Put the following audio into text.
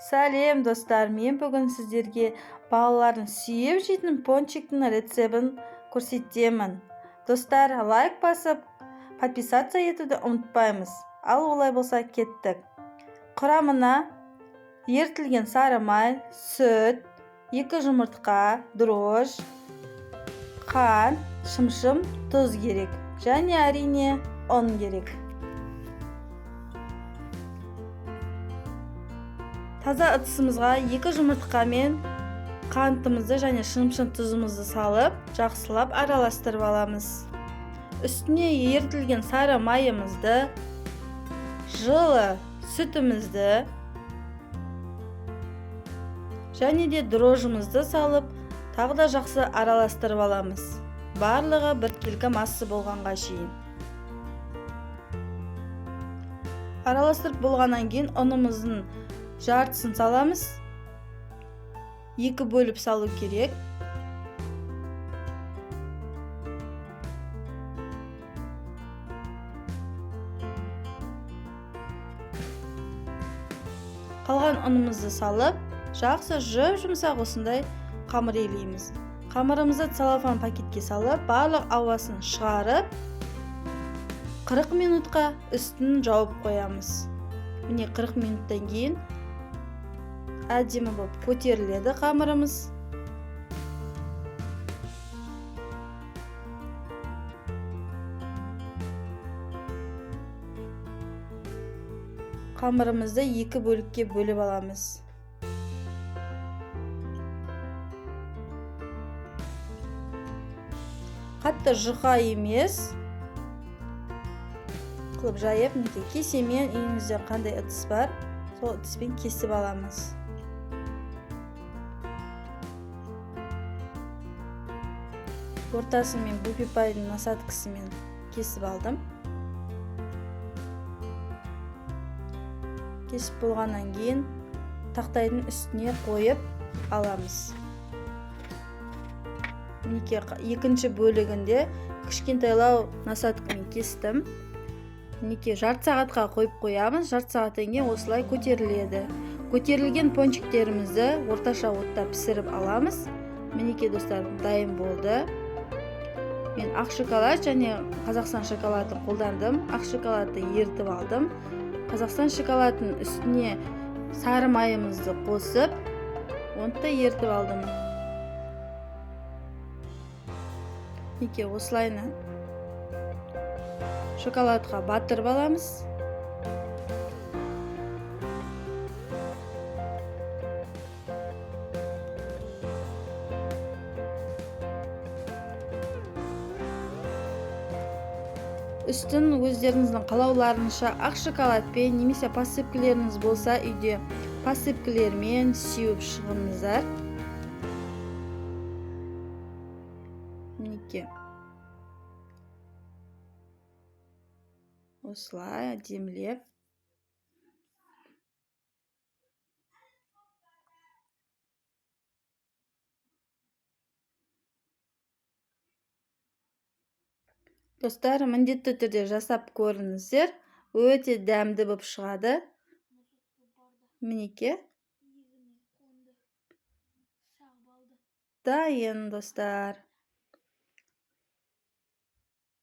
Сәлем достар, мен бүгін сіздерге балалардың сүйіп жейтін пончиктің рецебін көрсетемін. Достар, лайк басып, подписаться етуді ұмытпаймыз. Ал олай болса кеттік. Құрамына ерітілген сары май, сүт, 2 жұмыртқа, дрожж, қант, шымшым, тұз керек. Және әрине ұн керек. Таза ыдысымызға 2 жұмыртқа мен қантымызды және шымшым тұзымызды салып, жақсылап араластырып аламыз. Үстіне ерітілген сары майымызды, жылы сүтімізді және де дрожжымызды салып, тағы да жақсы араластырып аламыз. Барлығы бір келкі массы болғанға шейін. Араластырып болғаннан кейін ұнымыздың жартысын саламыз. 2 бөліп салу керек. Қалған ұнымызды салып, жақсы жұмсақ осындай қамыр елейміз. Қамырымызды целлофан пакетке салып, барлық ауасын шығарып, 40 минутқа үстін жауып қоямыз. Міне 40 минуттан кейін әдемі болып көтеріледі қамырымыз. Қамырымызды 2 бөлікке бөліп аламыз. Қатты жұқа емес, қылып жайып, кесемен үйіңізде қандай ыдыс бар, сол ыдыспен кесіп аламыз. Ортасын мен буфетбайдың насадкасымен кесіп алдым. Кесіп болғаннан кейін тақтайдың үстіне қойып аламыз. Екінші бөлігінде кішкентайлау насадкамен кестім. Жарты сағатқа қойып қоямыз. Жарты сағаттан кейін осылай көтеріледі. Көтерілген пончиктерімізді орташа отта пісіріп аламыз. Мінекей достар, дайын болды. Мен ақ шоколад және Қазақстан шоколадын қолдандым. Ақ шоколадты ерітіп алдым. Қазақстан шоколадының үстіне сары майымызды қосып, оны да ерітіп алдым. Осылайны шоколадқа батырып аламыз. Үстін өздеріңіздің қалауларынша ақ шоколадпен немесе посыпкалеріңіз болса, үйде посыпкалермен сеуіп шығыңыздар. Осылай әдемілеп. Достар, міндетті түрде жасап көріңіздер. Өте дәмді болып шығады. Мінеке. Дайын достар.